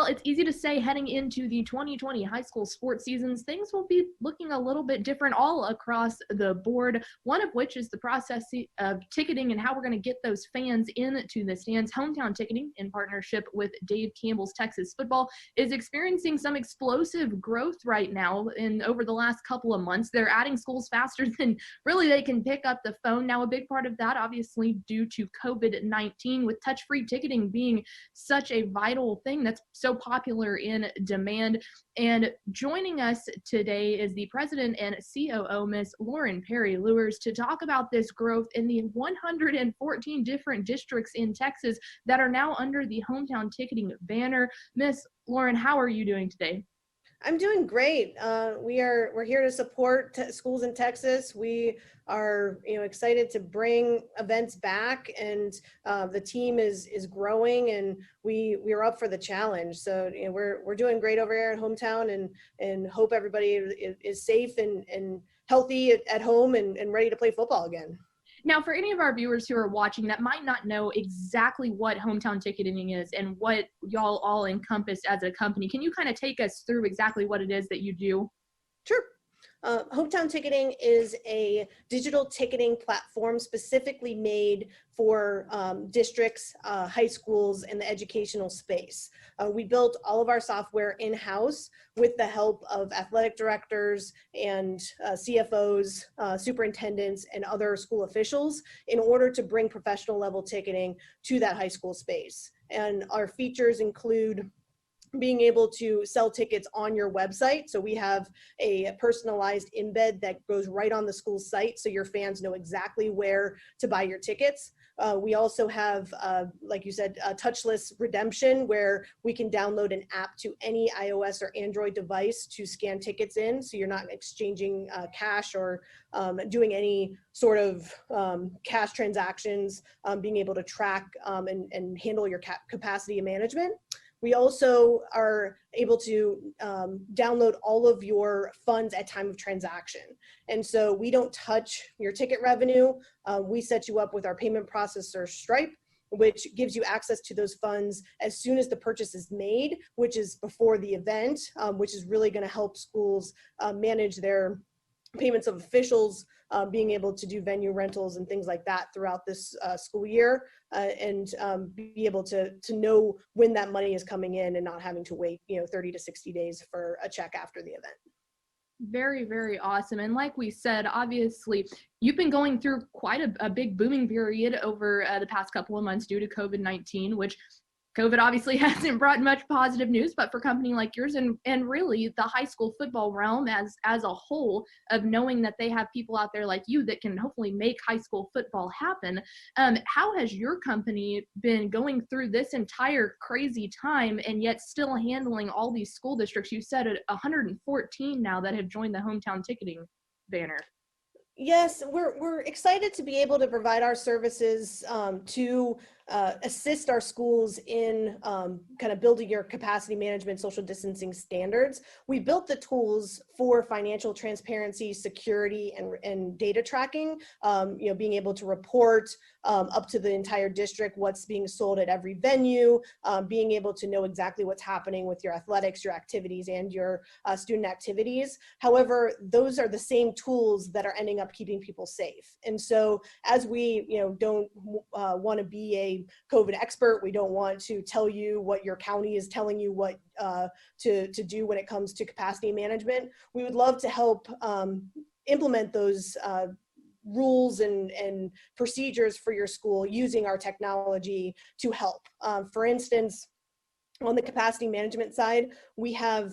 Well, it's easy to say heading into the 2020 high school sports seasons, things will be looking a little bit different all across the board, one of which is the process of ticketing and how we're going to get those fans into the stands. Hometown Ticketing, in partnership with Dave Campbell's Texas Football, is experiencing some explosive growth right now. And over the last couple of months, they're adding schools faster than really they can pick up the phone. Now, a big part of that, obviously, due to COVID-19, with touch-free ticketing being such a vital thing that's so popular in demand. And joining us today is the president and COO, Miss Lorien Parry Luehrs, to talk about this growth in the 114 different districts in Texas that are now under the Hometown Ticketing banner. Miss Lorien, how are you doing today? I'm doing great. We're here to support schools in Texas. We are excited to bring events back, and the team is growing, and we're up for the challenge. So we're doing great over here at Hometown, and hope everybody is safe and healthy at home and ready to play football again. Now, for any of our viewers who are watching that might not know exactly what Hometown Ticketing is and what y'all all encompass as a company, can you kind of take us through exactly what it is that you do? Sure. Hometown Ticketing is a digital ticketing platform specifically made for districts, high schools, and the educational space. We built all of our software in-house with the help of athletic directors and CFOs, superintendents, and other school officials in order to bring professional level ticketing to that high school space. And our features include being able to sell tickets on your website. So we have a personalized embed that goes right on the school site, so your fans know exactly where to buy your tickets. We also have, like you said, touchless redemption, where we can download an app to any iOS or Android device to scan tickets in, so you're not exchanging cash or doing any sort of cash transactions, being able to track and handle your capacity management. We also are able to download all of your funds at time of transaction. And so we don't touch your ticket revenue. We set you up with our payment processor, Stripe, which gives you access to those funds as soon as the purchase is made, which is before the event, which is really going to help schools manage their payments of officials, being able to do venue rentals and things like that throughout this school year, and be able to know when that money is coming in and not having to wait 30 to 60 days for a check after the event. Very, very awesome. And like we said, obviously, you've been going through quite a big booming period over the past couple of months due to COVID-19, which COVID obviously hasn't brought much positive news, but for a company like yours and really the high school football realm as a whole, of knowing that they have people out there like you that can hopefully make high school football happen, how has your company been going through this entire crazy time and yet still handling all these school districts? You said 114 now that have joined the Hometown Ticketing banner. Yes, we're excited to be able to provide our services to assist our schools in kind of building your capacity management, social distancing standards. We built the tools for financial transparency, security, and data tracking, being able to report up to the entire district what's being sold at every venue, being able to know exactly what's happening with your athletics, your activities, and your student activities. However, those are the same tools that are ending up keeping people safe. And so as we don't want to be a COVID expert, we don't want to tell you what your county is telling you what to do when it comes to capacity management. We would love to help implement those rules and procedures for your school using our technology to help. For instance, on the capacity management side, we have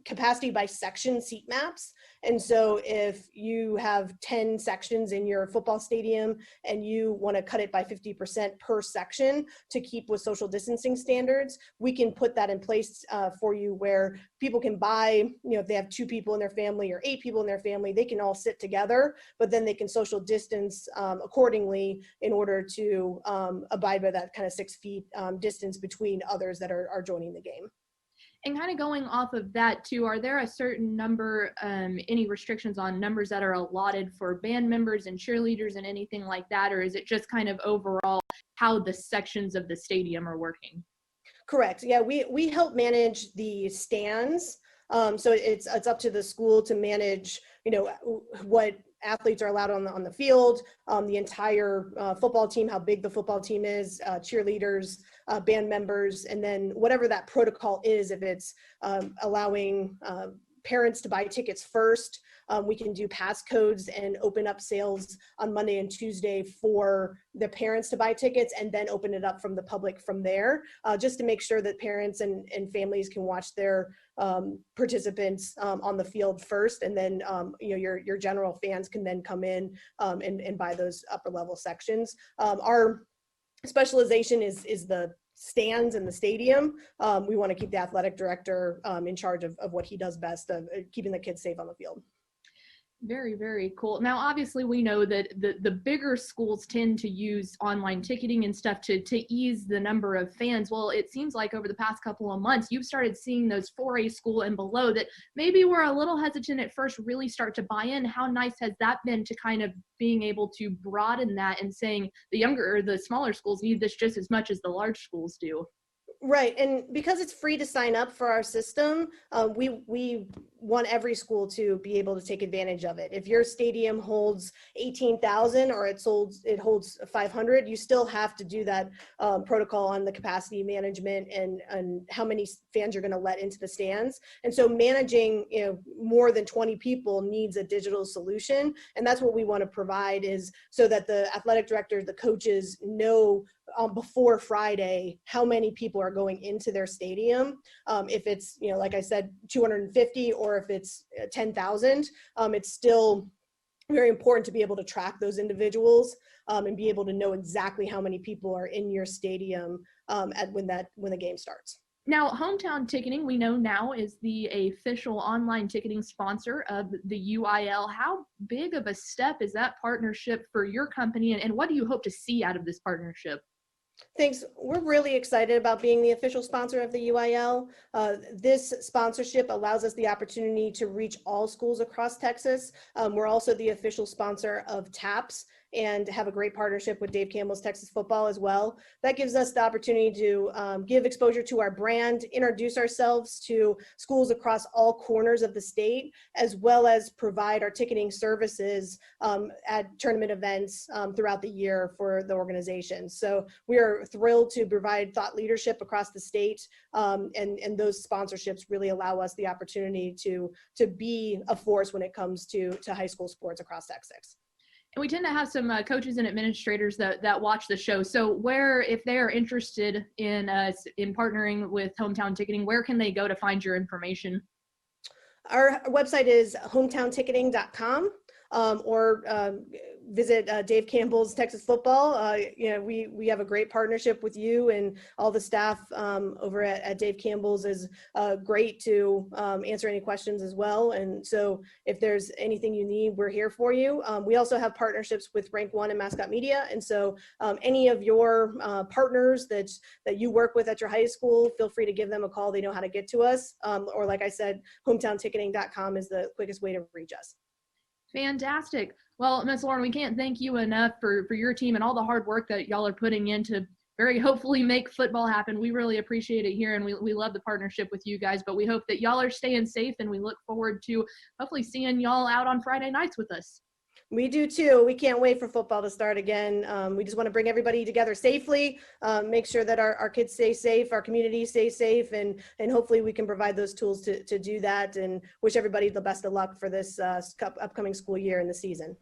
capacity by section seat maps. And so if you have 10 sections in your football stadium and you want to cut it by 50% per section to keep with social distancing standards, we can put that in place for you, where people can buy, if they have 2 people in their family or 8 people in their family, they can all sit together, but then they can social distance accordingly in order to abide by that kind of 6 feet distance between others that are joining the game. And kind of going off of that too, are there a certain number, any restrictions on numbers that are allotted for band members and cheerleaders and anything like that? Or is it just kind of overall how the sections of the stadium are working? Correct. Yeah, we help manage the stands. So it's up to the school to manage, what athletes are allowed on the field, the entire football team, how big the football team is, cheerleaders, band members, and then whatever that protocol is, if it's allowing parents to buy tickets first. We can do passcodes and open up sales on Monday and Tuesday for the parents to buy tickets, and then open it up from the public from there, just to make sure that parents and families can watch their participants on the field first, and then your general fans can then come in and buy those upper level sections. Our specialization is the stands in the stadium. We want to keep the athletic director in charge of what he does best, of keeping the kids safe on the field. Very, very cool. Now, obviously, we know that the bigger schools tend to use online ticketing and stuff to ease the number of fans. Well, it seems like over the past couple of months, you've started seeing those 4A school and below that maybe were a little hesitant at first really start to buy in. How nice has that been to kind of being able to broaden that and saying the smaller schools need this just as much as the large schools do? Right, and because it's free to sign up for our system, we want every school to be able to take advantage of it. If your stadium holds 18,000 or it holds 500, you still have to do that protocol on the capacity management and how many fans you're going to let into the stands. And so managing more than 20 people needs a digital solution, and that's what we want to provide, is so that the athletic directors, the coaches know before Friday how many people are going into their stadium. If it's like I said, 250, or if it's 10,000, it's still very important to be able to track those individuals and be able to know exactly how many people are in your stadium when the game starts. Now, Hometown Ticketing, we know now, is the official online ticketing sponsor of the UIL. How big of a step is that partnership for your company, and what do you hope to see out of this partnership? Thanks. We're really excited about being the official sponsor of the UIL. This sponsorship allows us the opportunity to reach all schools across Texas. We're also the official sponsor of TAPS and have a great partnership with Dave Campbell's Texas Football as well. That gives us the opportunity to give exposure to our brand, introduce ourselves to schools across all corners of the state, as well as provide our ticketing services at tournament events throughout the year for the organization. So we are thrilled to provide thought leadership across the state, and those sponsorships really allow us the opportunity to be a force when it comes to high school sports across Texas. And we tend to have some coaches and administrators that watch the show. So if they are interested in partnering with Hometown Ticketing, where can they go to find your information? Our website is hometownticketing.com, or visit Dave Campbell's Texas Football. We have a great partnership with you, and all the staff over at Dave Campbell's is great to answer any questions as well. And so if there's anything you need, we're here for you. We also have partnerships with Rank One and Mascot Media. And so any of your partners that you work with at your high school, feel free to give them a call. They know how to get to us. Or like I said, hometownticketing.com is the quickest way to reach us. Fantastic. Well, Ms. Lorien, we can't thank you enough for your team and all the hard work that y'all are putting in to very hopefully make football happen. We really appreciate it here, and we love the partnership with you guys, but we hope that y'all are staying safe, and we look forward to hopefully seeing y'all out on Friday nights with us. We do too. We can't wait for football to start again. We just want to bring everybody together safely, make sure that our kids stay safe, our community stays safe, and hopefully we can provide those tools to do that, and wish everybody the best of luck for this upcoming school year and the season.